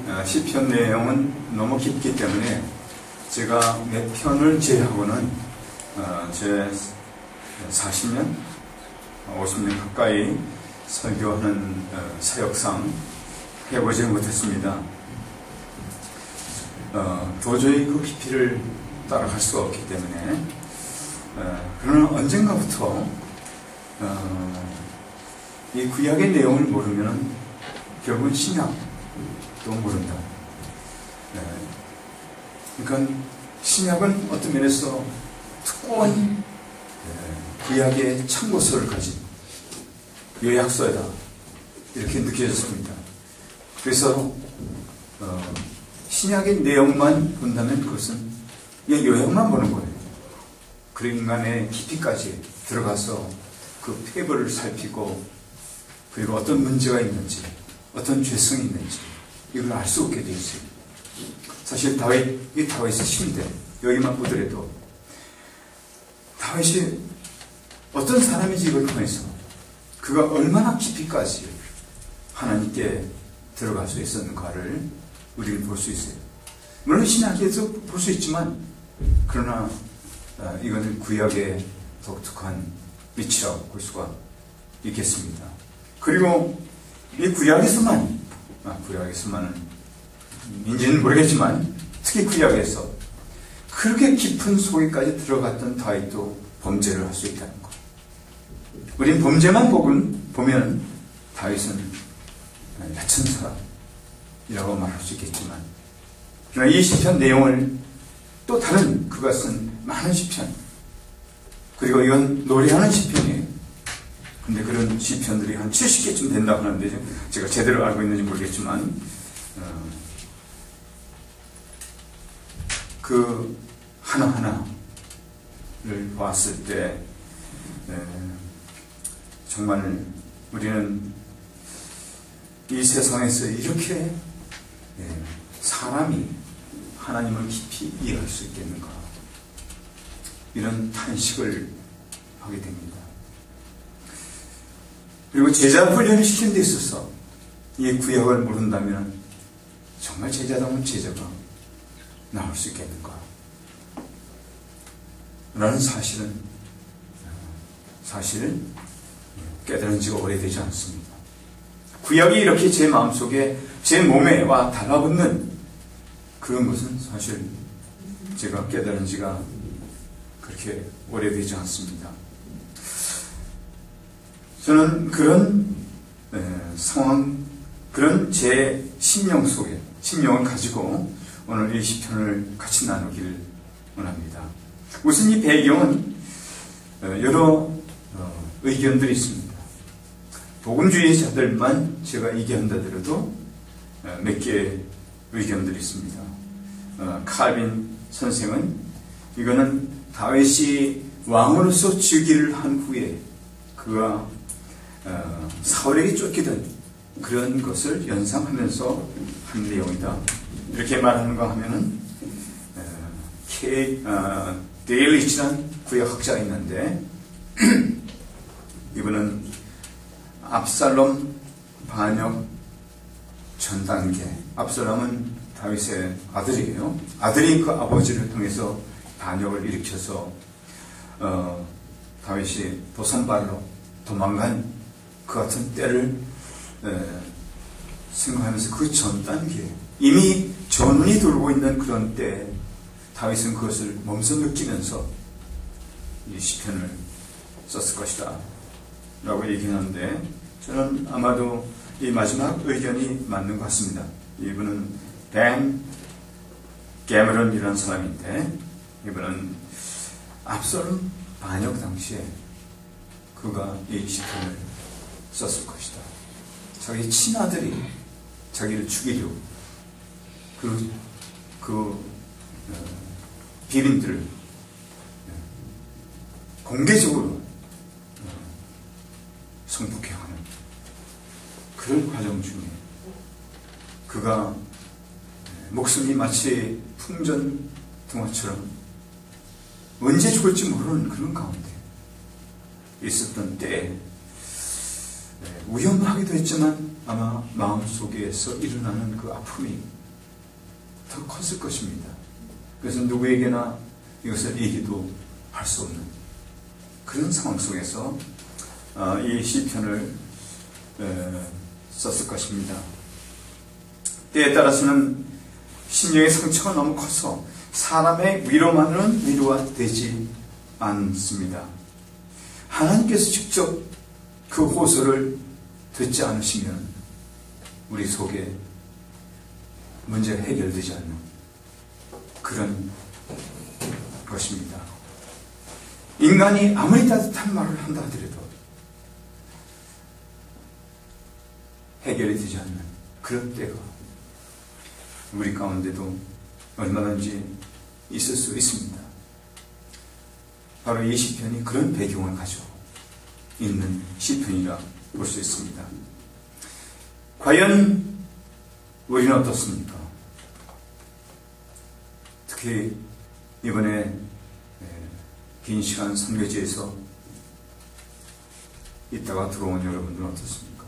시편 내용은 너무 깊기 때문에 제가 몇 편을 제외하고는 제 40년, 50년 가까이 설교하는 사역상 해보지 못했습니다. 도저히 그 깊이를 따라갈 수가 없기 때문에 그러나 언젠가부터 이 구약의 내용을 모르면 결국은 신약도 모른다. 그러니까 신약은 어떤 면에서 특고한 구약의 참고서를 가진 요약서다 이렇게 느껴졌습니다. 그래서 신약의 내용만 본다면 그것은 그냥 요약만 보는 거예요. 그 인간의 깊이까지 들어가서 그 폐부를 살피고 그리고 어떤 문제가 있는지 어떤 죄성이 있는지 이걸 알 수 없게 되어 있어요. 사실 다윗의 신데 여기만 보더라도 다윗이 어떤 사람인지 이걸 통해서 그가 얼마나 깊이까지 하나님께 들어갈 수 있었는가를 우리는 볼 수 있어요. 물론 신약에서 볼 수 있지만 그러나 이거는 구약의 독특한 위치라고 볼 수가 있겠습니다. 그리고 이 구약에서만은 인지는 모르겠지만 특히 구약에서 그렇게 깊은 속에까지 들어갔던 다윗도 범죄를 할 수 있다는 것. 우린 범죄만 보면 다윗은 약한 사람이라고 말할 수 있겠지만 그러나 이 시편 내용을 또 다른 그가 쓴 많은 시편 그리고 이건 노래하는 시편이에요. 근데 그런 시편들이 한 70개쯤 된다고 하는데 제가 제대로 알고 있는지 모르겠지만 그 하나하나를 봤을 때 정말 우리는 이 세상에서 이렇게 사람이 하나님을 깊이 이해할 수 있겠는가 이런 탄식을 하게 됩니다. 그리고 제자 훈련을 시키는 데 있어서 이 구약을 모른다면 정말 제자다운 제자가 나올 수 있겠는가 라는 사실은 깨달은 지가 오래되지 않습니다. 구약이 이렇게 제 마음속에 제 몸에 와 달라붙는 그런 것은 사실 제가 깨달은 지가 그렇게 오래되지 않습니다. 저는 그런 상황, 그런 제 심령을 가지고 오늘 이 시편을 같이 나누기를 원합니다. 우선 이 배경은 여러 의견들이 있습니다. 복음주의자들만 제가 얘기한다더라도 몇 개의 의견들이 있습니다. 칼빈 선생은 이거는 다윗이 왕으로서 즉위를 한 후에 그가 사울에게 쫓기던 그런 것을 연상하면서 한 내용이다. 이렇게 말하는가 하면은 데일리치라는 구약학자가 있는데 이분은 압살롬 반역 전 단계. 압살롬은 다윗의 아들이에요. 아들이 그 아버지를 통해서 반역을 일으켜서 다윗이 도산발로 도망간 그 같은 때를 생각하면서 그 전 단계 이미 전운이 돌고 있는 그런 때 다윗은 그것을 몸소 느끼면서 이 시편을 썼을 것이다 라고 얘기하는데 저는 아마도 이 마지막 의견이 맞는 것 같습니다. 이분은 댄 게머런이라는 사람인데 이분은 압살롬 반역 당시에 그가 이 시편을 썼을 것이다. 자기 친아들이 자기를 죽이려고 그 비린들을 공개적으로 성폭행하는 그런 과정 중에 그가 목숨이 마치 풍전등화처럼 언제 죽을지 모르는 그런 가운데 있었던 때에 위험하기도 했지만 아마 마음속에서 일어나는 그 아픔이 더 컸을 것입니다. 그래서 누구에게나 이것을 얘기도 할 수 없는 그런 상황 속에서 이 시편을 썼을 것입니다. 때에 따라서는 심령의 상처가 너무 커서 사람의 위로만으로는 위로가 되지 않습니다. 하나님께서 직접 그 호소를 듣지 않으시면 우리 속에 문제가 해결되지 않는 그런 것입니다. 인간이 아무리 따뜻한 말을 한다 하더라도 해결이 되지 않는 그런 때가 우리 가운데도 얼마든지 있을 수 있습니다. 바로 이 시편이 그런 배경을 가지고 있는 시편이라 볼 수 있습니다. 과연 우리는 어떻습니까? 특히 이번에 긴 시간 선교지에서 있다가 들어온 여러분들은 어떻습니까?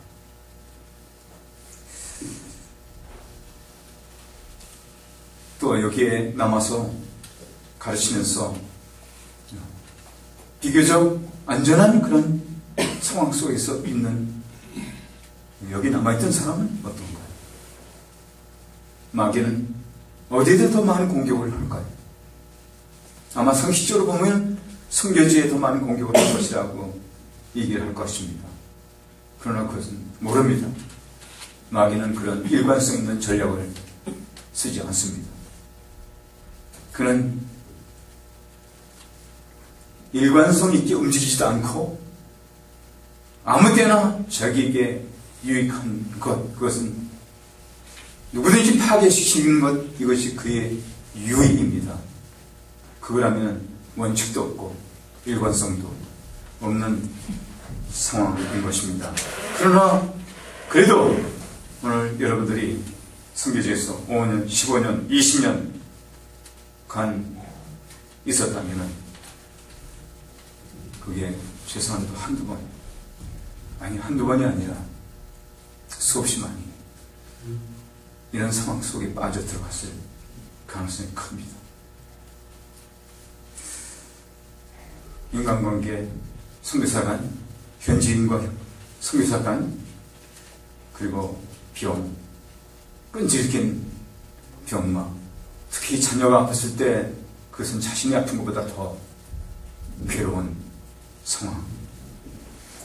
또 여기에 남아서 가르치면서 비교적 안전한 그런 상황 속에서 있는 여기 남아있던 사람은 어떤가요? 마귀는 어디에 더 많은 공격을 할까요? 아마 상식적으로 보면 선교지에 더 많은 공격을 할 것이라고 얘기를 할 것입니다. 그러나 그것은 모릅니다. 마귀는 그런 일관성 있는 전략을 쓰지 않습니다. 그는 일관성 있게 움직이지도 않고 아무 때나 자기에게 유익한 것, 그것은 누구든지 파괴시키는 것, 이것이 그의 유익입니다. 그거라면 원칙도 없고 일관성도 없는 상황인 것입니다. 그러나 그래도 오늘 여러분들이 선교지에서 5년, 15년, 20년 간 있었다면 그게 최소한 한두 번, 아니 한두 번이 아니라 수없이 많이 이런 상황 속에 빠져 들어갔을 가능성이 큽니다. 인간관계, 선교사 간, 현지인과 선교사 간, 그리고 병, 끈질긴 병마, 특히 자녀가 아팠을 때 그것은 자신이 아픈 것보다 더 괴로운 상황,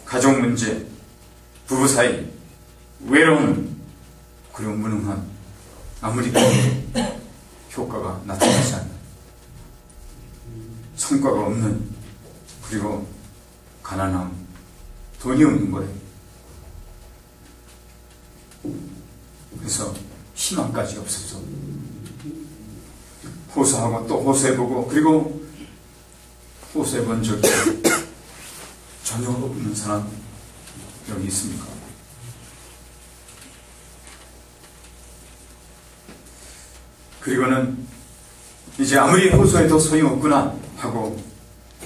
가족 문제, 부부 사이, 외로움, 그리고 무능함, 아무리 효과가 나타나지 않는, 성과가 없는, 그리고 가난함, 돈이 없는 거예요. 그래서 희망까지 없어서 호소하고 또 호소해보고, 그리고 호소해본 적이 전혀 없는 사람 여기 있습니까? 그리고는 이제 아무리 호소해도 소용없구나 하고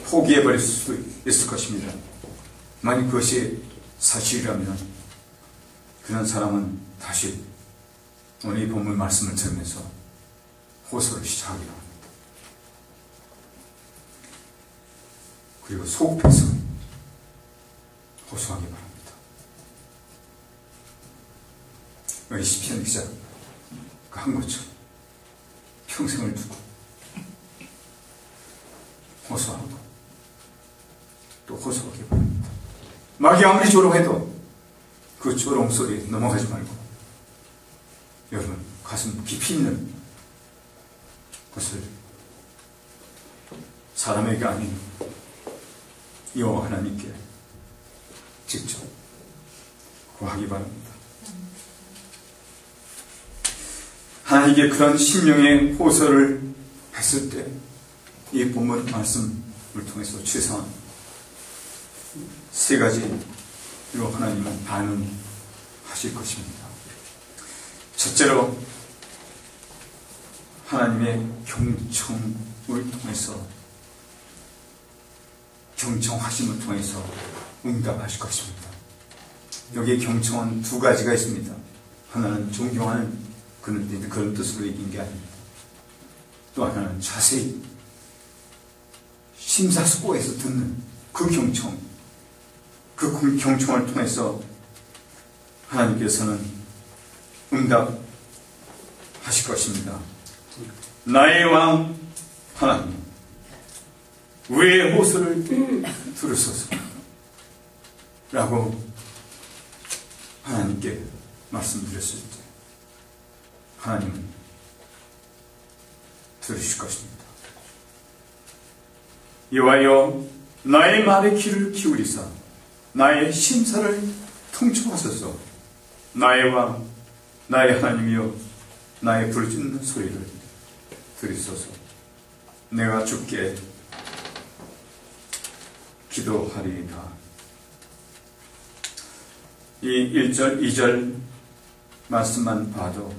포기해버릴 수도 있을 것입니다. 만약 그것이 사실이라면 그런 사람은 다시 오늘 이 본문 말씀을 들으면서 호소를 시작하기로 합니다. 그리고 소급해서 호소하기 바랍니다. 여기 시편 기자가 한 것처럼 평생을 두고 호소하고 또 호소하기 바랍니다. 마귀 아무리 조롱해도 그 조롱 소리에 넘어가지 말고 여러분 가슴 깊이 있는 것을 사람에게 아닌 여호와 하나님께 직접 구하기 바랍니다. 하나님께 그런 심령의 호소를 했을 때 이 본문 말씀을 통해서 최소한 세 가지로 하나님은 반응하실 것입니다. 첫째로 하나님의 경청을 통해서, 경청하심을 통해서 응답하실 것입니다. 여기에 경청은 두 가지가 있습니다. 하나는 존경하는 그런 뜻으로 얘기한 게 아닙니다. 또 하나는 자세히 심사숙고해서 듣는 그 경청, 그 경청을 통해서 하나님께서는 응답하실 것입니다. 나의 왕 하나님, 우리의 호소를 들으소서 라고 하나님께 말씀드렸을 때 하나님은 들으실 것입니다. 여호와여, 나의 말에 귀를 기울이사 나의 심사를 통촉하소서. 나의 왕, 나의 하나님이여, 나의 부르짖는 소리를 들으소서. 내가 주께 기도하리이다. 이 1절, 2절 말씀만 봐도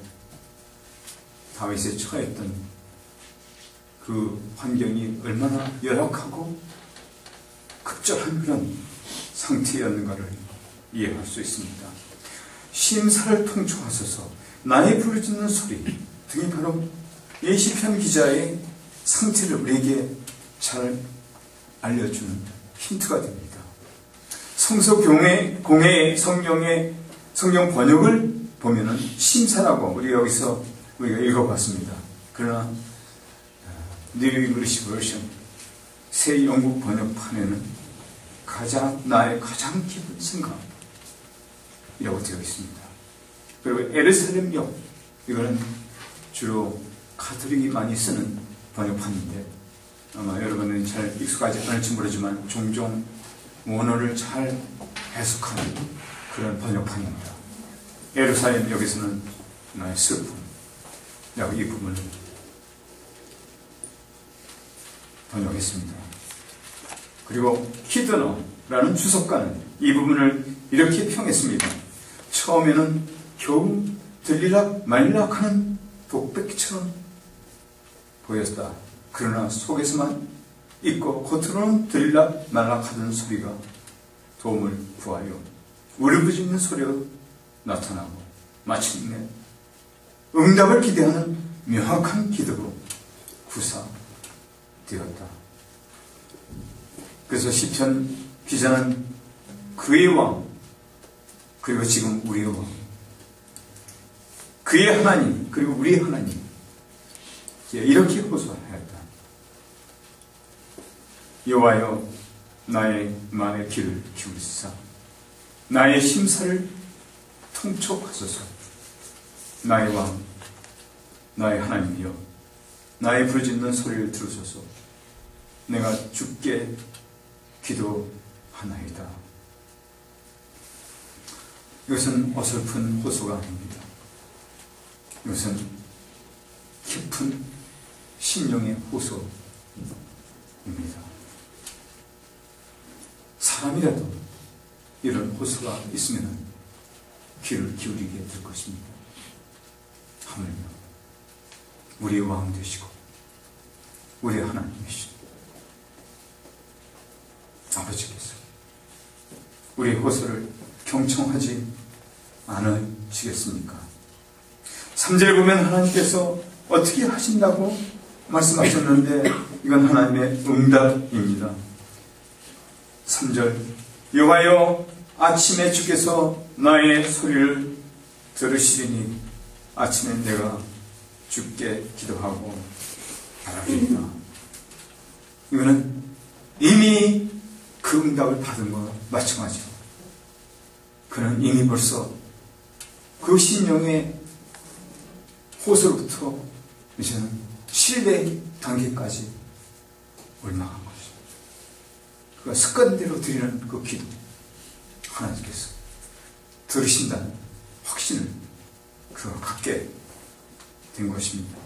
다윗에 처했던 그 환경이 얼마나 열악하고 급절한 그런 상태였는가를 이해할 수 있습니다. 심사를 통촉하소서, 나의 부르짖는 소리 등이 바로 이 시편 기자의 상태를 우리에게 잘 알려주는 힌트가 됩니다. 성서공회 성경의 성경 번역을 보면은 심사라고 우리가 여기서 우리가 읽어봤습니다. 그러나 New English Version 새 영국 번역판에는 나의 가장 깊은 생각이라고 되어 있습니다. 그리고 에르살렘역, 이거는 주로 가톨릭이 많이 쓰는 번역판인데 아마 여러분은 잘 익숙하지 않을지 모르지만 종종 원어를 잘 해석하는 그런 번역판입니다. 예루살렘 여기서는 나의 슬픔이라고 이 부분을 번역했습니다. 그리고 키드너라는 주석가는 이 부분을 이렇게 평했습니다. 처음에는 겨우 들리락 말락 하는 독백처럼 보였다. 그러나 속에서만 있고 겉으로는 들리락 말락 하던 소리가 도움을 구하여 울부짖는 소리가 나타나고 마침내 응답을 기대하는 명확한 기도로 구사되었다. 그래서 시편 기자는 그의 왕, 그리고 지금 우리의 왕, 그의 하나님, 그리고 우리의 하나님, 이렇게 호소하였다. 여호와여, 나의 말에 귀를 기울이사 나의 심사를 통촉하소서. 나의 왕, 나의 하나님이여, 나의 부르짖는 소리를 들으소서. 내가 주께 기도하나이다. 이것은 어설픈 호소가 아닙니다. 이것은 깊은 심령의 호소입니다. 사람이라도 이런 호소가 있으면 귀를 기울이게 될 것입니다. 하물며 우리의 왕 되시고 우리의 하나님이시고 아버지께서 우리의 호소를 경청하지 않으시겠습니까? 3절 보면 하나님께서 어떻게 하신다고 말씀하셨는데 이건 하나님의 응답입니다. 3절, 여호와여, 아침에 주께서 나의 소리를 들으시리니 아침에 내가 주께 기도하고 바라리이다. 이거는 이미 그 응답을 받은 것과 마찬가지죠. 그는 이미 벌써 그 심령의 호소로부터 이제는 신뢰 단계까지 올라간 것입니다. 그 습관대로 드리는 그 기도, 하나님께서 들으신다는 확신을 그가 갖게 된 것입니다.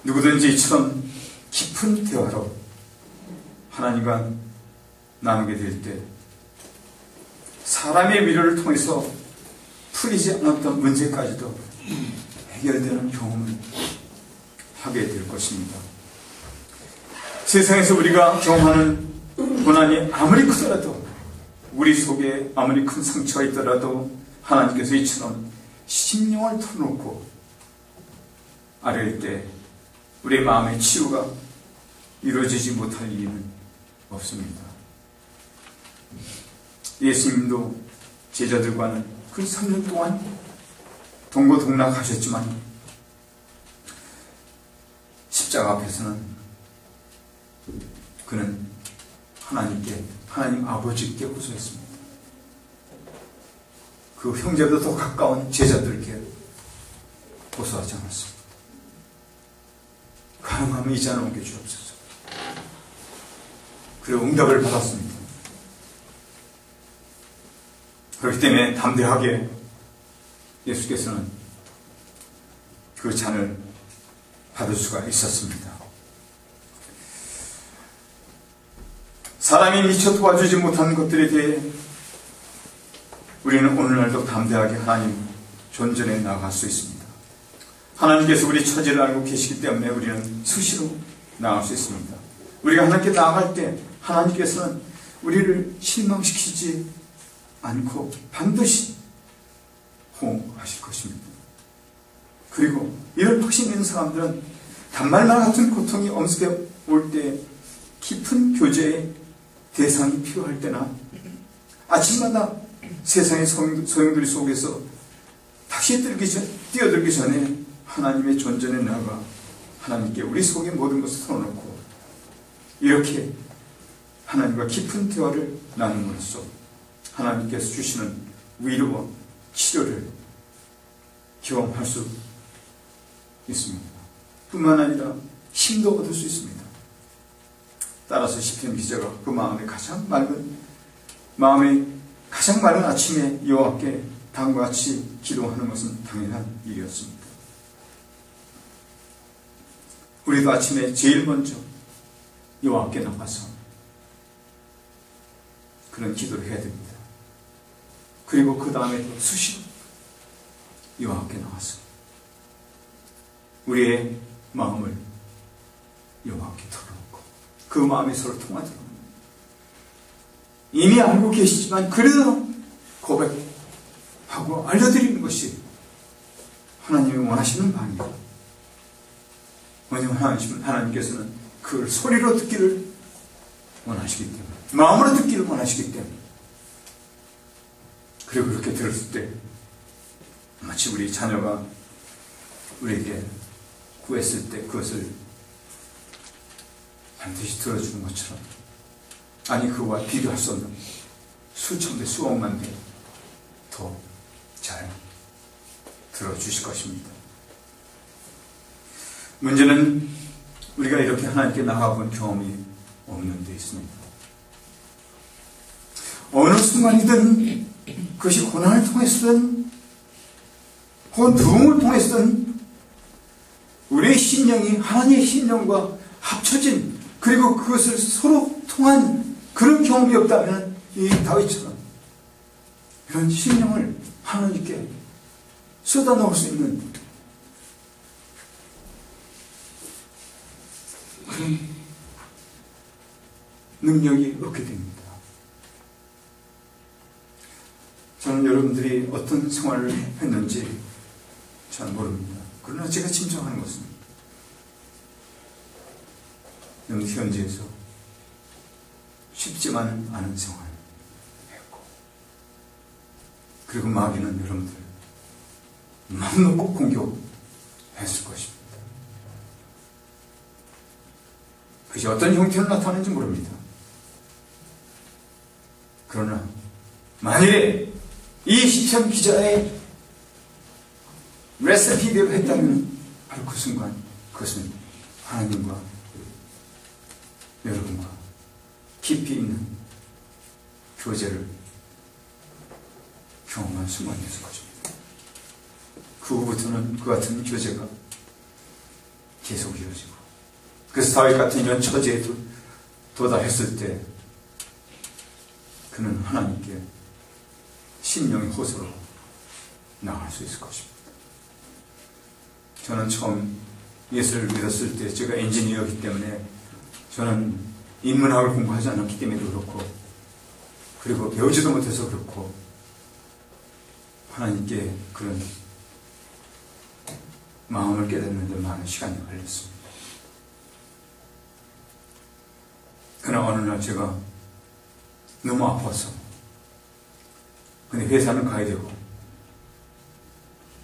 누구든지 이처럼 깊은 대화로 하나님과 나누게 될 때 사람의 위로를 통해서 풀리지 않았던 문제까지도 해결되는 경험을 하게 될 것입니다. 세상에서 우리가 경험하는 고난이 아무리 크더라도, 우리 속에 아무리 큰 상처가 있더라도 하나님께서 이처럼 심령을 털어놓고 아뢰일 때 우리의 마음의 치유가 이루어지지 못할 이유는 없습니다. 예수님도 제자들과는 그 3년 동안 동고동락하셨지만 십자가 앞에서는 그는 하나님 아버지께 호소했습니다. 그 형제보다 더 가까운 제자들께 호소하지 않았습니다. 가능하면 이 잔을 옮겨주옵소서. 그리고 응답을 받았습니다. 그렇기 때문에 담대하게 예수께서는 그 잔을 받을 수가 있었습니다. 사람이 미처 도와주지 못한 것들에 대해 우리는 오늘날도 담대하게 하나님 존전에 나아갈 수 있습니다. 하나님께서 우리 처지를 알고 계시기 때문에 우리는 수시로 나아갈 수 있습니다. 우리가 하나님께 나아갈 때 하나님께서는 우리를 실망시키지 않고 반드시 호응하실 것입니다. 그리고 이런 확신 있는 사람들은 단말만 같은 고통이 엄습해 올 때 깊은 교제의 대상이 필요할 때나 아침마다 세상의 소용돌이 속에서 다시 뛰어들기 전에 하나님의 존전에 나가 하나님께 우리 속의 모든 것을 털어놓고 이렇게 하나님과 깊은 대화를 나눔으로써 하나님께서 주시는 위로와 치료를 경험할 수 있습니다. 뿐만 아니라 힘도 얻을 수 있습니다. 따라서 시편 기자가 그 마음의 가장 맑은 아침에 여호와께 다음과 같이 기도하는 것은 당연한 일이었습니다. 우리도 아침에 제일 먼저 여호와께 나가서 그런 기도를 해야 됩니다. 그리고 그 다음에 수시로 여호와께 나가서 우리의 마음을 여호와께 털어놓고 그 마음에 서로 통하도록 이미 알고 계시지만 그래도 고백하고 알려드리는 것이 하나님이 원하시는 바입니다. 왜냐하면 하나님께서는 그걸 소리로 듣기를 원하시기 때문에, 마음으로 듣기를 원하시기 때문에, 그리고 그렇게 들었을 때 마치 우리 자녀가 우리에게 구했을 때 그것을 반드시 들어주는 것처럼, 아니 그와 비교할 수 없는 수천 배 수억만 배 더 잘 들어주실 것입니다. 문제는 우리가 이렇게 하나님께 나가본 경험이 없는 데 있습니다. 어느 순간이든 그것이 고난을 통해서든 혹은 부흥을 통해서든 우리의 심령이 하나님의 심령과 합쳐진, 그리고 그것을 서로 통한 그런 경험이 없다면 이 다윗처럼 이런 심령을 하나님께 쏟아넣을 수 있는 그런 능력이 없게 됩니다. 저는 여러분들이 어떤 생활을 했는지 잘 모릅니다. 그러나 제가 짐작하는 것은 현지에서 쉽지만은 않은 생활을 했고, 그리고 마귀는 여러분들 마음 놓고 공격했을 것입니다. 그것이 어떤 형태로 나타나는지 모릅니다. 그러나 만일에 이 시편 기자의 레시피대로 했다면 바로 그 순간 그것은 하나님과 여러분과 깊이 있는 교제를 경험한 순간이었을 것입니다. 그 후부터는 그 같은 교제가 계속 이어지고, 그래서 다윗 같은 이런 처지에 도달했을 때 그는 하나님께 심령의 호소로 나갈 수 있을 것입니다. 저는 처음 예수를 믿었을 때, 제가 엔지니어이기 때문에 저는 인문학을 공부하지 않았기 때문에도 그렇고, 그리고 배우지도 못해서 그렇고, 하나님께 그런 마음을 깨닫는 데 많은 시간이 걸렸습니다. 그러나 어느 날 제가 너무 아파서, 근데 회사는 가야 되고,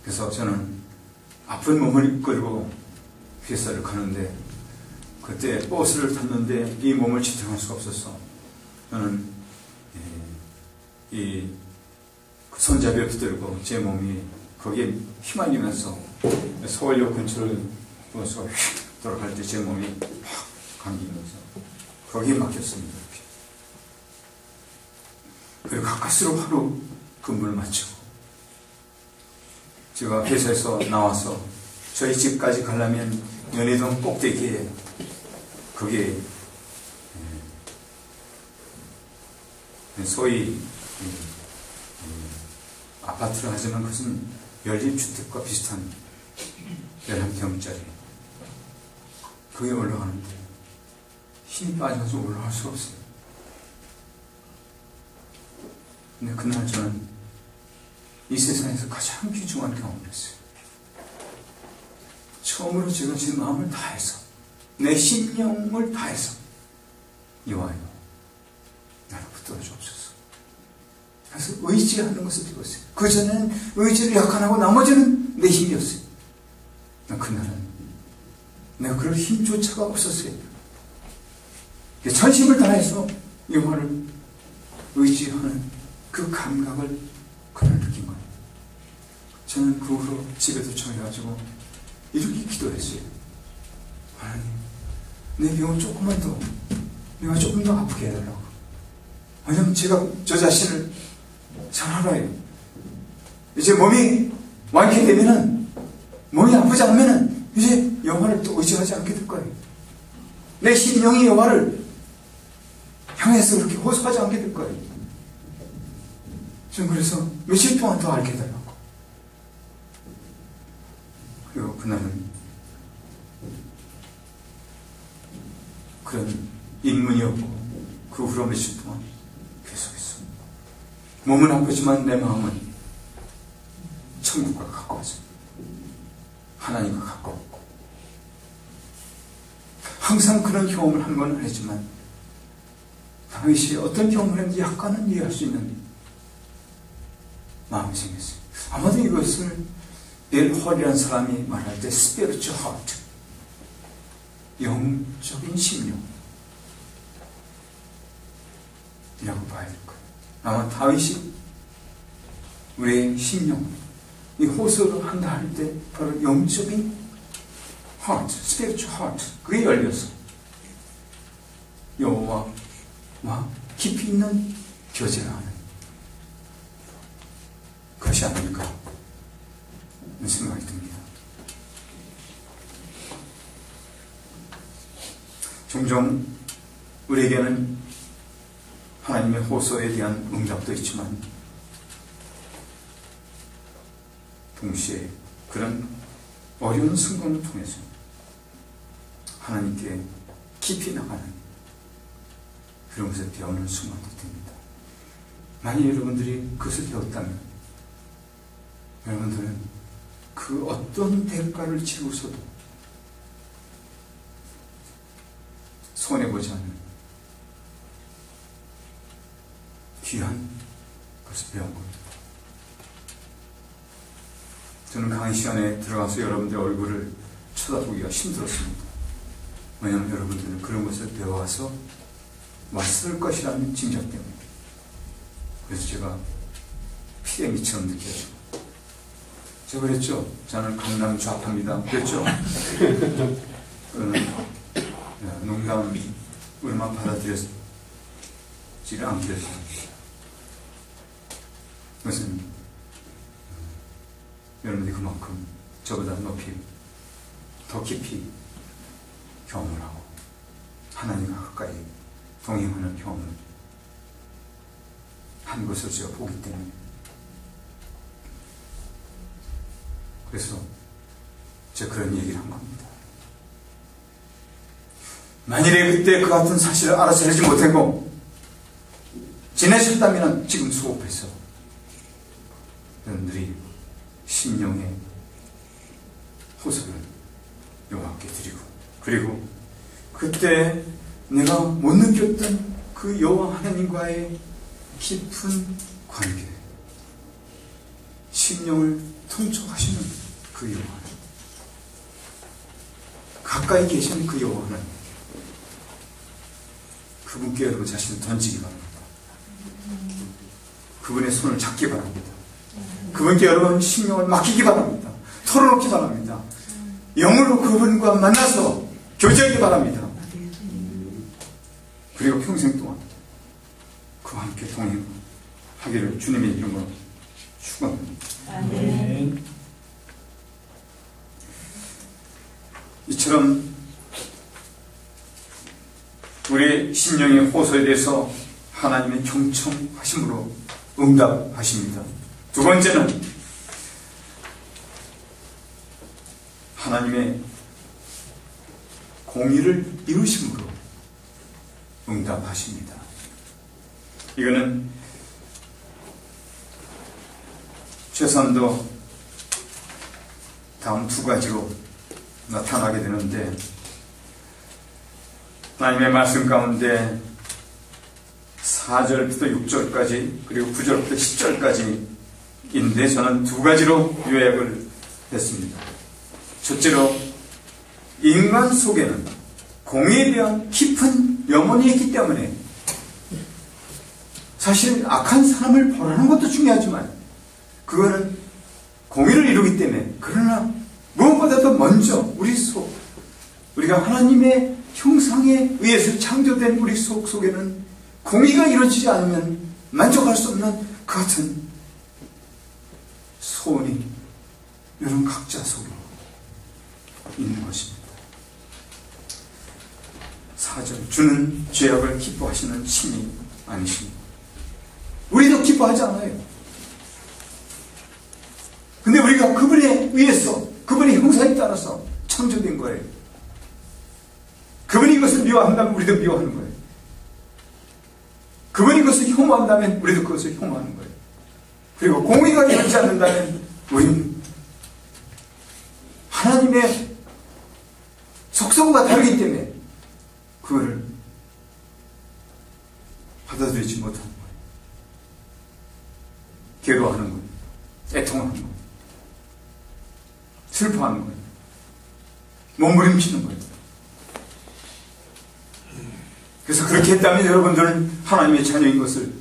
그래서 저는 아픈 몸을 이끌고 회사를 가는데, 그때 버스를 탔는데 이 몸을 지탱할 수가 없어서 저는 이 손잡이를 붙들고 제 몸이 거기에 휘말리면서 서울역 근처를 버스가 휙 돌아갈 때 제 몸이 확 감기면서 거기에 막혔습니다. 그리고 가까스로 하루 근무를 마치고 제가 회사에서 나와서 저희 집까지 가려면 연희동 꼭대기에 그게 소위 아파트를 하지만 그것은 연립주택과 비슷한 11평짜리 그게 올라가는데 힘이 빠져서 올라갈 수가 없어요. 근데 그날 저는 이 세상에서 가장 귀중한 경험을 했어요. 처음으로 제가 제 마음을 다해서 내 심령을 다해서 여호와여 나를 붙들어 주옵소서. 그래서 의지하는 것을 배웠어요. 그전에는 의지를 약한하고 나머지는 내 힘이었어요. 그날은 내가 그럴 힘조차가 없었어요. 전심을 다해서 여호와를 의지하는 그 감각을 그날 느낀 거예요. 저는 그 후로 집에 도착해가지고 이렇게 기도했어요. 하나님, 내 병을 조금만 더, 내가 조금 더 아프게 해달라고. 왜냐면 제가 저 자신을 잘 알아요. 이제 몸이 완쾌되면은, 몸이 아프지 않으면은, 이제 여호와를 또 의지하지 않게 될 거예요. 내 심령이 여호와를 향해서 그렇게 호소하지 않게 될 거예요. 전 그래서 며칠 동안 더 알게 해달라고. 그리고 그날은 그런 인문이었고, 그 후로 며칠 동안 계속했어. 몸은 아프지만 내 마음은 천국과 가까워져. 하나님과 가까웠고, 항상 그런 경험을 한 건 아니지만, 당시 어떤 경험을 했는지 약간은 이해할 수 있는 마음이 생겼어요. 아마도 이것을 엘 홀이라는 사람이 말할 때 spiritual heart, 영적인 심령 이라고 봐야 될 거예요. 아마 다윗이 우리의 심령, 이 호소를 한다 할 때 바로 영적인 heart, spiritual heart, 그게 열려서 여호와와 깊이 있는 교제를 하는 것이 아닐까 하는 생각이 듭니다. 종종 우리에게는 하나님의 호소에 대한 응답도 있지만 동시에 그런 어려운 순간을 통해서 하나님께 깊이 나가는 그런 것을 배우는 순간도 됩니다. 만약 여러분들이 그것을 배웠다면 여러분들은 그 어떤 대가를 치르고서도 손해보지 않는 귀한 것을 배운 겁니다. 저는 강의 시간에 들어가서 여러분들의 얼굴을 쳐다보기가 힘들었습니다. 왜냐하면 여러분들은 그런 것을 배워와서 왔을 것이라는 짐작 때문에. 그래서 제가 피레미처럼 느껴지고, 제가 그랬죠. 저는 강남 좌파입니다. 그랬죠. 농담으로만 받아들여지를 않게 해서. 그것은 여러분들이 그만큼 저보다 높이 더 깊이 경험을 하고 하나님과 가까이 동행하는 경험을 한 것을 제가 보기 때문에, 그래서 제가 그런 얘기를 한 겁니다. 만일에 그때 그 같은 사실을 알아차리지 못하고 지내셨다면 지금 수업해서 여러분들이 심령의 호소를 여호와께 드리고, 그리고 그때 내가 못 느꼈던 그 여호와 하나님과의 깊은 관계, 심령을 통촉하시는 그 여호와 하나님, 가까이 계신 그 여호와 하나님, 그분께 여러분 자신을 던지기 바랍니다. 그분의 손을 잡기 바랍니다. 그분께 여러분 심령을 맡기기 바랍니다. 털어놓기 바랍니다. 영으로 그분과 만나서 교제하기 바랍니다. 그리고 평생 동안 그와 함께 동행하기를 주님의 이름으로 축원합니다. 아멘. 이처럼 우리 심령의 호소에 대해서 하나님의 경청하심으로 응답하십니다. 두 번째는 하나님의 공의를 이루심으로 응답하십니다. 이거는 최선도 다음 두 가지로 나타나게 되는데, 하나님의 말씀 가운데 4절부터 6절까지 그리고 9절부터 10절까지인데 저는 두 가지로 요약을 했습니다. 첫째로, 인간 속에는 공의에 대한 깊은 염원이 있기 때문에 사실 악한 사람을 벌하는 것도 중요하지만 그거는 공의를 이루기 때문에, 그러나 무엇보다도 먼저 우리 속, 우리가 하나님의 형상에 의해서 창조된 우리 속에는 공의가 이루어지지 않으면 만족할 수 없는 그 같은 소원이 여러분 각자 속에 있는 것입니다. 4절, 주는 죄악을 기뻐하시는 신이 아니십니다. 우리도 기뻐하지 않아요. 근데 우리가 그분에 의해서, 그분의 형상에 따라서 창조된 거예요. 그분이 이것을 미워한다면 우리도 미워하는 거예요. 그분이 이것을 혐오한다면 우리도 그것을 혐오하는 거예요. 그리고 공의가 되지 않는다면 우리는 하나님의 속성과 다르기 때문에 그거를 받아들이지 못하는 거예요. 괴로워하는 거예요. 애통하는 거예요. 슬퍼하는 거예요. 몸부림치는 거예요. 그래서 그렇게 했다면 여러분들은 하나님의 자녀인 것을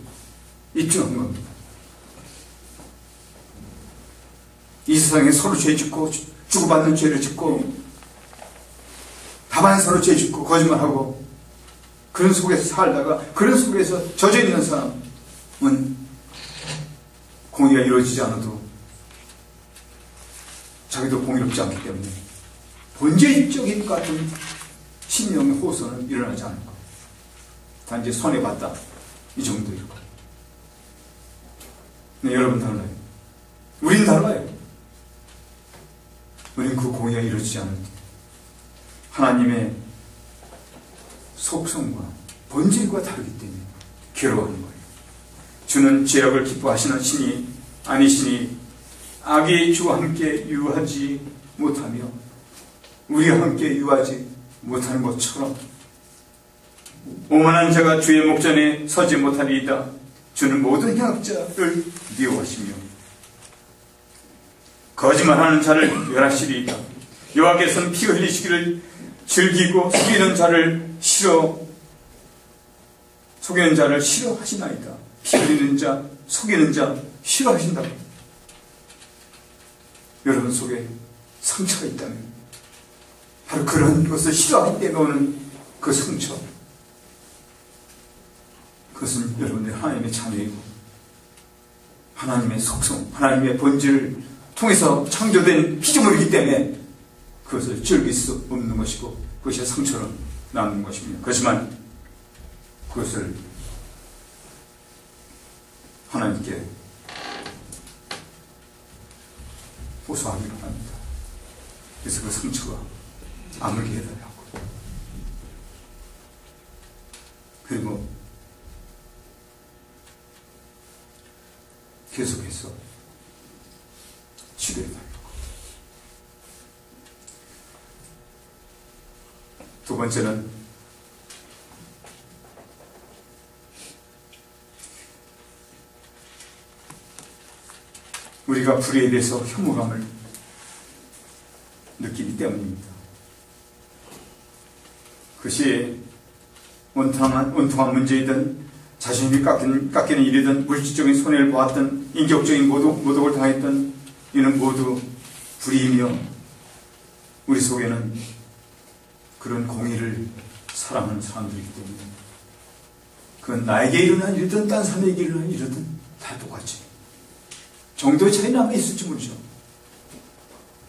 입증한 겁니다. 이 세상에 서로 죄 짓고 주고받는 죄를 짓고 다만 서로 죄 짓고 거짓말하고 그런 속에서 살다가 그런 속에서 젖어 있는 사람은 공의가 이루어지지 않아도 자기도 공의롭지 않기 때문에 본질적인 것 같은 심령의 호소는 일어나지 않을 거예요. 단지 손해봤다 이 정도일 거예요. 근데 여러분 달라요. 우린 달라요. 우린 그 공의가 이루어지지 않을 때 하나님의 속성과 본질과 다르기 때문에 괴로워하는 거예요. 주는 죄악을 기뻐하시는 신이 아니시니 악이 주와 함께 유하지 못하며 우리와 함께 유하지 못하는 것처럼 오만한 자가 주의 목전에 서지 못하리이다. 주는 모든 행악자를 미워하시며 거짓말하는 자를 멸하시리이다. 여호와께서는 피 흘리시기를 즐기고 속이는 자를 싫어하시나이다. 피 흘리는 자, 속이는 자 싫어하신다. 여러분 속에 상처가 있다면 바로 그런 것을 싫어하기 때문에 오는 그 상처, 그것은 여러분들이 하나님의 자녀이고 하나님의 속성, 하나님의 본질을 통해서 창조된 피조물이기 때문에 그것을 즐길 수 없는 것이고 그것이 상처로 남는 것입니다. 그렇지만 그것을 하나님께 호소하기로 합니다. 그래서 그 상처가 아물게 해달라고. 그리고 계속해서 치료해 달라고. 두 번째는 우리가 불의에 대해서 혐오감을 느끼기 때문입니다. 그것이 온통한 문제이든 자신이 깎이는 일이든 물질적인 손해를 보았든 인격적인 모독을 당했든 이는 모두 불의이며 우리 속에는 그런 공의를 사랑하는 사람들이기 때문에 그건 나에게 일어난 일이든 딴 사람에게 일어난 일이든 다 똑같이 정도의 차이 남아 있을지 모르죠.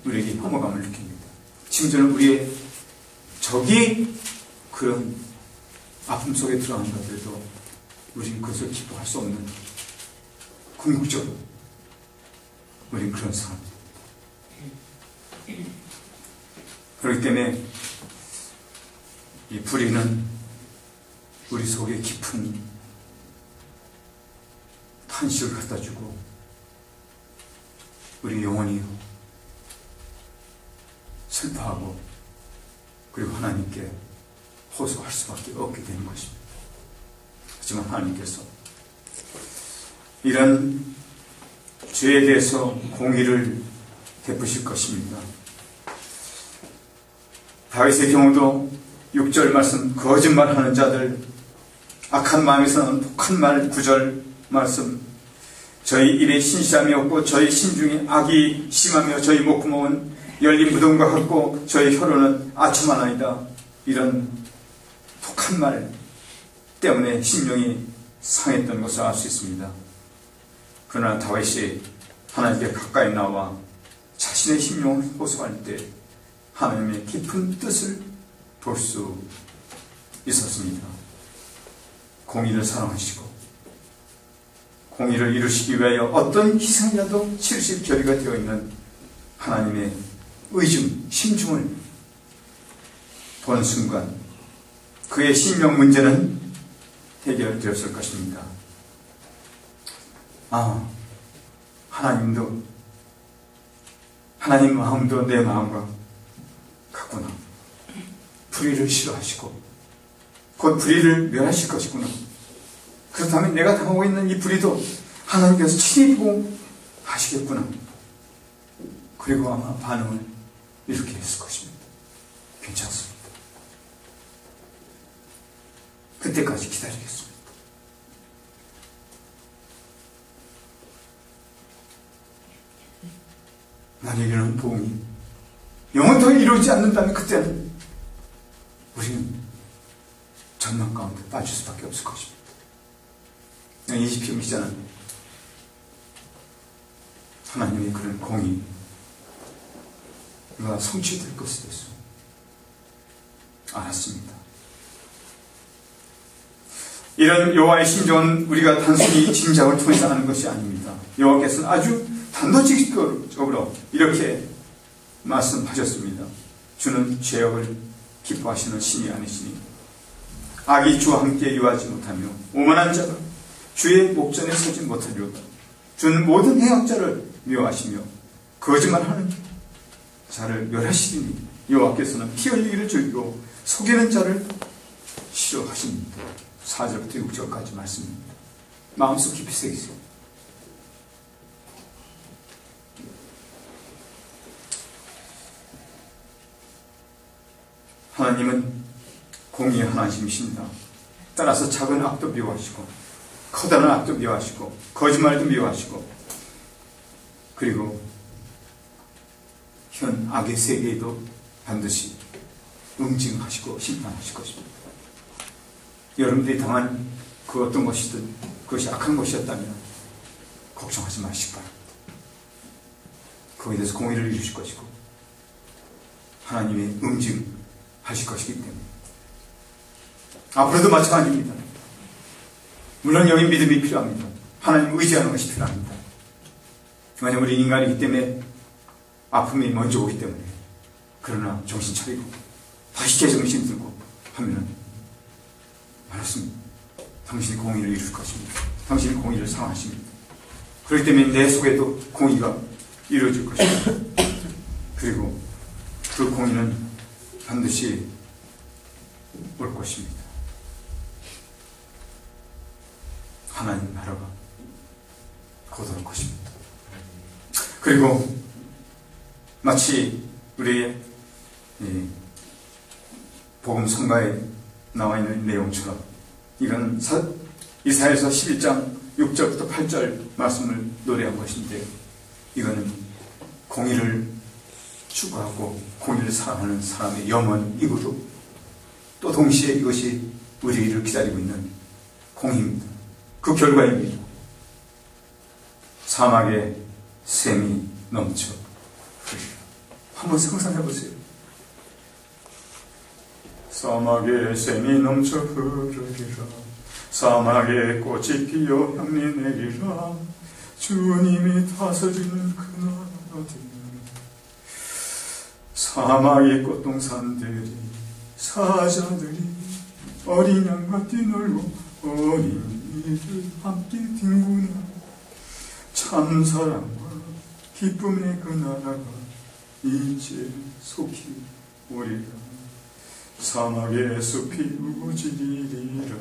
우리에게 혐오감을 느낍니다. 심지어는 우리의 적이 그런 아픔 속에 들어간다 해도 우리는 그것을 기뻐할 수 없는 궁극적으로 우리는 그런 사람들입니다. 그렇기 때문에 이 불의는 우리 속에 깊은 탄식을 갖다주고 우리 영혼이 슬퍼하고 그리고 하나님께 호소할 수밖에 없게 되는 것입니다. 하지만 하나님께서 이런 죄에 대해서 공의를 베푸실 것입니다. 다윗의 경우도 6절 말씀, 거짓말하는 자들, 악한 마음에서 나는 독한 말 9절 말씀, 저희 입에 신실함이 없고 저희 심중에 악이 심하며 저희 목구멍은 열린 무덤과 같고 저희 혀로는 아첨하나이다. 이런 독한 말 때문에 심령이 상했던 것을 알 수 있습니다. 그러나 다윗이 하나님께 가까이 나와 자신의 심령을 호소할 때 하나님의 깊은 뜻을 볼 수 있었습니다. 공의를 사랑하시고 공의를 이루시기 위하여 어떤 희생이라도 치르실 결의가 되어 있는 하나님의 의중, 심중을 보는 순간 그의 심령 문제는 해결되었을 것입니다. 하나님도 하나님 마음도 내 마음과 같구나. 불의를 싫어하시고 곧 불의를 멸하실 것이구나. 그렇다면 내가 당하고 있는 이 불의도 하나님께서 친히 보고 하시겠구나. 그리고 아마 반응을 이렇게 했을 것입니다. 괜찮습니다. 그때까지 기다리겠습니다. 만약에는 복음이 영원토록 이루어지지 않는다면 그때는 우리는 전망 가운데 빠질 수밖에 없을 것입니다. 20편 기자는 하나님의 그런 공의가 성취될 것에 대해서 알았습니다. 이런 여호와의 심정은 우리가 단순히 짐작을 통해서 아는 것이 아닙니다. 여호와께서는 아주 단도직입적으로 이렇게 말씀하셨습니다. 주는 죄악을 기뻐하시는 신이 아니시니 악이 주와 함께 유하지 못하며 오만한 자가 주의 목전에 서지 못하리로다. 주는 모든 해악자를 미워하시며 거짓말하는 자를 멸하시리니 여호와께서는 피 흘리기를 즐기고 속이는 자를 싫어하십니다. 4절부터 6절까지 말씀입니다. 마음속 깊이 새기세요. 하나님은 공의의 하나님이십니다. 따라서 작은 악도 미워하시고 커다란 악도 미워하시고 거짓말도 미워하시고 그리고 현 악의 세계에도 반드시 응징하시고 심판하실 것입니다. 여러분들이 당한 그 어떤 것이든 그것이 악한 것이었다면 걱정하지 마시기 바랍니다. 거기에 대해서 공의를 이루실 것이고 하나님의 응징하실 것이기 때문에 앞으로도 마찬가지입니다. 물론 여기 믿음이 필요합니다. 하나님 의지하는 것이 필요합니다. 왜냐하면 우리 인간이기 때문에 아픔이 먼저 오기 때문에. 그러나 정신 차리고 다시 재정신 들고 하면은 알았습니다. 당신이 공의를 이룰 것입니다. 당신이 공의를 사랑하십니다. 그렇기 때문에 내 속에도 공의가 이루어질 것입니다. 그리고 그 공의는 반드시 올 것입니다. 하나님 나라가 곧 올 것입니다. 그리고 마치 우리의 복음 성가에 나와 있는 내용처럼 이건 이사야서 11장 6절부터 8절 말씀을 노래한 것인데, 이거는 공의를 추구하고 공의를 사랑하는 사람의 염원이고도 또 동시에 이것이 우리를 기다리고 있는 공의입니다. 그 결과입니다. 사막에 샘이 넘쳐 흐르리라. 한번 상상해 보세요. 사막에 샘이 넘쳐 흐르리라. 사막에 꽃이 피어 향리 내리라. 주님이 다스리는 그 나라가 되면 사막의 꽃동산들이 사자들이 어린 양과 뛰놀고 어린 이들 함께 뒹구나. 참사랑과 기쁨의 그 나라가 이제 속히 오리라. 사막의 숲이 우거지리라.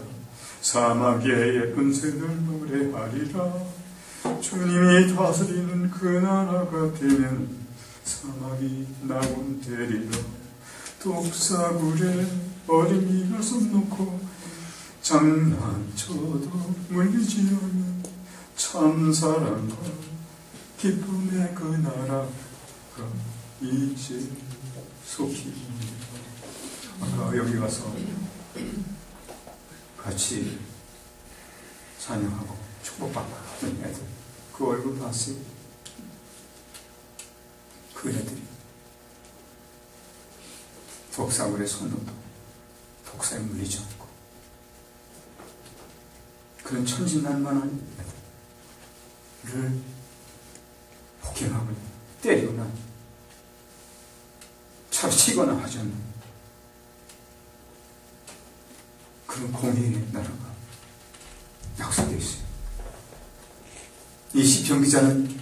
사막의 예쁜 새들 노래하리라. 주님이 다스리는 그 나라가 되면 사막이 낙원되리라. 독사굴에 어린이가 손 놓고 장난쳐도 물리지 않는 참사랑과 기쁨의 그 나라가 이제 속히 오리라. 아까 여기 가서 같이 찬양하고 축복받고 하는 애들, 그 얼굴 봤어요? 그 애들이 독사굴에 손 놓고 독사에 물리지 않고 그런 천진난만한 애들을 폭행하거나 때리거나 차치거나 하지 않는 그런 공의의 나라가 약속되어 있어요. 이 시편 기자는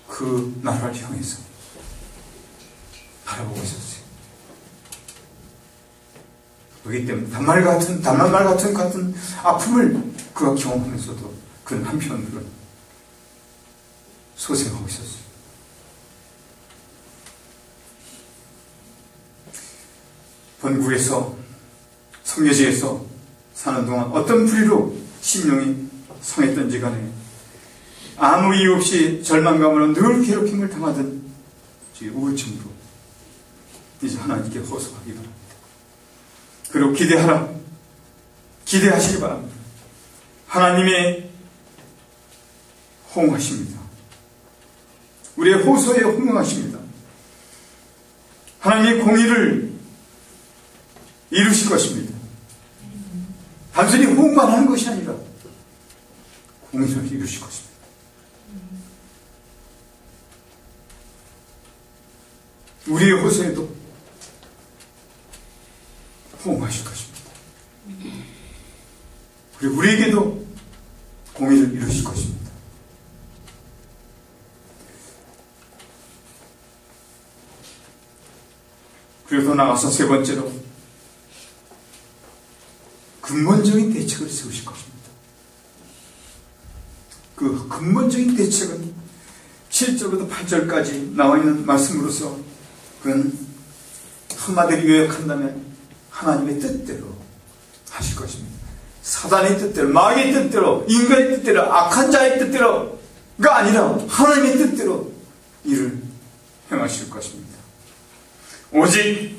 그 나라를 향해서 바라보고 있었어요. 그렇기 때문에 단말 같은 아픔을 그가 경험하면서도 그는 한편으로는 소생하고 있었어요. 본국에서 성묘지에서 사는 동안 어떤 불의로 심령이 상했던지 간에 아무 이유 없이 절망감으로 늘 괴롭힘을 당하던 우울증으로 이제 하나님께 호소하기 바랍니다. 그리고 기대하시기 바랍니다. 하나님의 호응하십니다. 우리의 호소에 호응하십니다. 하나님의 공의를 이루실 것입니다. 단순히 호응만 하는 것이 아니라 공의를 이루실 것입니다. 우리의 호소에도 호응하실 것입니다. 그리고 우리에게도 공의를 이루실 것입니다. 그리고 더 나아가서 세 번째로 근본적인 대책을 세우실 것입니다. 그 근본적인 대책은 7절부터 8절까지 나와 있는 말씀으로서 그건 한마디로 요약한다면 하나님의 뜻대로 하실 것입니다. 사단의 뜻대로, 마귀의 뜻대로, 인간의 뜻대로, 악한 자의 뜻대로가 아니라 하나님의 뜻대로 일을 행하실 것입니다. 오직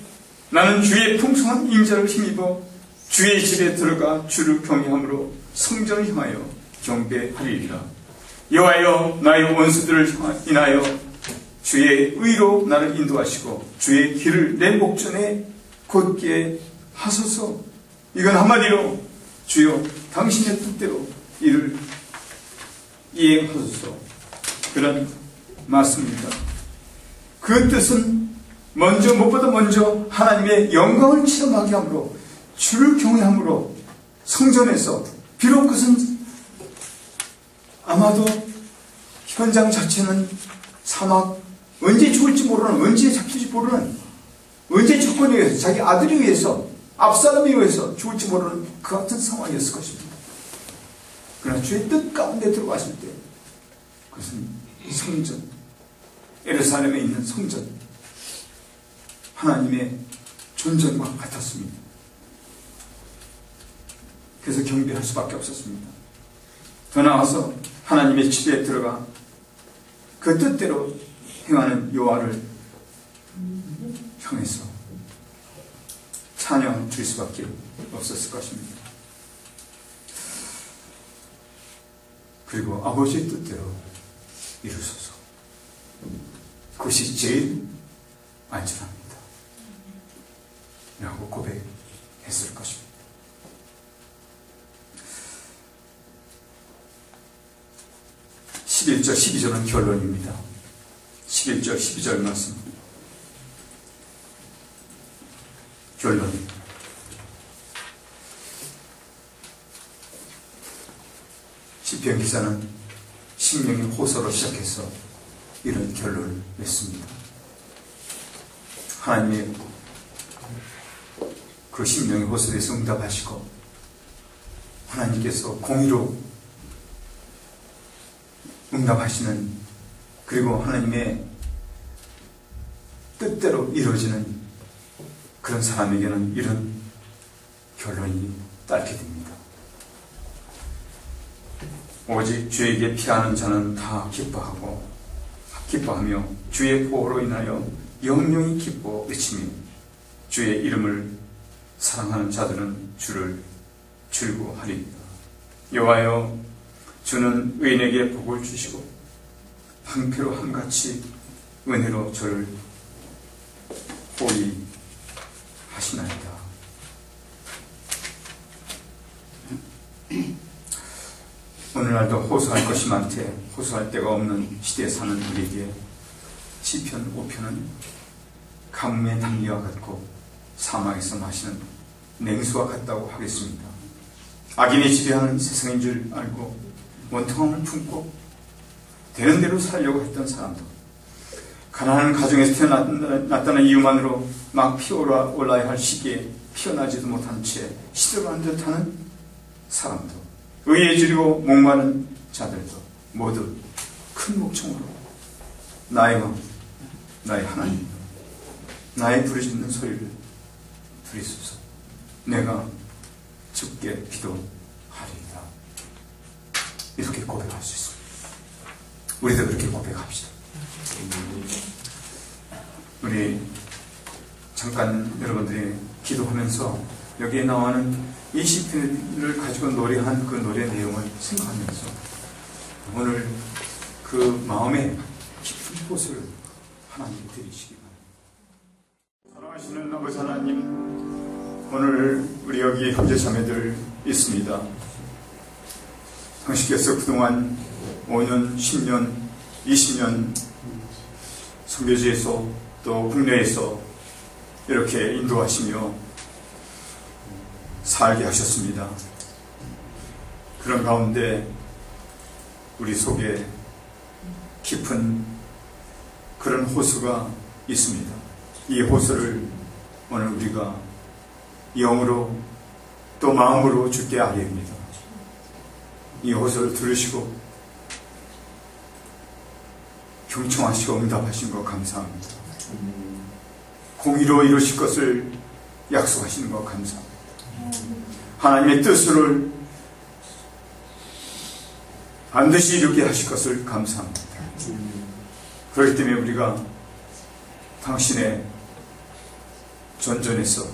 나는 주의 풍성한 인자를 힘입어 주의 집에 들어가 주를 경외함으로 성전을 향하여 경배하리이다. 여호와여, 나의 원수들을 인하여 주의 의로 나를 인도하시고 주의 길을 내 목전에 곧게 하소서. 이건 한마디로 주여 당신의 뜻대로 이를 이행하소서, 그런 말씀입니다. 그 뜻은 무엇보다 먼저 하나님의 영광을 체험하게 함으로 주를 경외함으로 성전에서 비록 그것은 아마도 현장 자체는 사막, 언제 죽을지 모르는, 언제 잡힐지 모르는, 언제 조건에 의해서, 자기 아들에 의해서, 압살롬에 의해서 죽을지 모르는 그 같은 상황이었을 것입니다. 그러나 주의 뜻 가운데 들어갔을 때 그것은 성전, 예루살렘에 있는 성전, 하나님의 존전과 같았습니다. 그래서 경배할 수밖에 없었습니다. 더 나아가서 하나님의 집에 들어가 그 뜻대로 행하는 여호와를 향해서 찬양 드릴 수밖에 없었을 것입니다. 그리고 아버지의 뜻대로 이루소서. 그것이 제일 안전합니다. 라고 고백했을 것입니다. (11절) (12절은) 결론입니다. 11절 12절 말씀 결론. 시편 기사는 신명의 호소로 시작해서 이런 결론을 냈습니다. 하나님의 그 신명의 호소에 응답하시고 하나님께서 공의로 응답하시는, 그리고 하나님의 뜻대로 이루어지는 그런 사람에게는 이런 결론이 따르게 됩니다. 오직 주에게 피하는 자는 다 기뻐하며 주의 보호로 인하여 영영이 기뻐 외치며 주의 이름을 사랑하는 자들은 주를 즐거워하리이다. 여호와여, 주는 의인에게 복을 주시고 방패로 함같이 은혜로 저를 호위하시나이다. 오늘날도 호소할 것이 많되 호소할 데가 없는 시대에 사는 우리에게 시편 5편은 가뭄의 단기와 같고 사막에서 마시는 냉수와 같다고 하겠습니다. 악인이 지배하는 세상인 줄 알고 원통함을 품고 되는 대로 살려고 했던 사람도, 가난한 가정에서 태어났다는 이유만으로 막 피어올라야 할 시기에 피어나지도 못한 채 시들어간 듯하는 사람도, 의에 지르고 목마른 자들도 모두 큰 목청으로 나의 왕, 나의 하나님, 나의 부르짖는 소리를 들으소서. 내가 주께 기도하리이다. 이렇게 고백할 수 있습니다. 우리도 그렇게 고백합시다. 우리 잠깐 여러분들이 기도하면서 여기에 나오는 이 시편을 가지고 노래한 그 노래 내용을 생각하면서 오늘 그 마음에 깊은 곳을 하나님께 드리시기 바랍니다. 사랑하시는 아버지 하나님, 오늘 우리 여기 형제 자매들 있습니다. 당신께서 그동안 5년, 10년, 20년 선교지에서 또 국내에서 이렇게 인도하시며 살게 하셨습니다. 그런 가운데 우리 속에 깊은 그런 호수가 있습니다. 이 호수를 오늘 우리가 영으로 또 마음으로 주께 아뢰옵니다. 이 호소를 들으시고 경청하시고 응답하신 것 감사합니다. 공의로 이루실 것을 약속하시는 것 감사합니다. 하나님의 뜻을 반드시 이루게 하실 것을 감사합니다. 그렇기 때문에 우리가 당신의 전전에서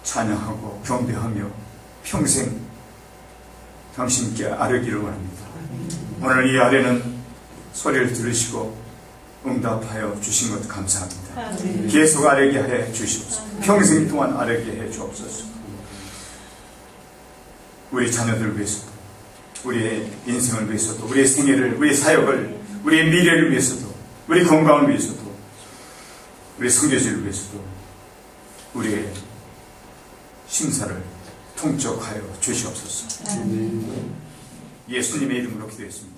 찬양하고 경배하며 평생 당신께 아뢰기를 원합니다. 오늘 이 아뢰는 소리를 들으시고 응답하여 주신 것 감사합니다. 계속 아뢰게 해 주시옵소서. 평생 동안 아뢰게 해 주옵소서. 우리 자녀들 위해서도, 우리의 인생을 위해서도, 우리의 생애를, 우리의 사역을, 우리의 미래를 위해서도, 우리 건강을 위해서도, 우리의 선교지를 위해서도, 우리의 심사를 통촉하여 주시옵소서. 예수님의 이름으로 기도했습니다.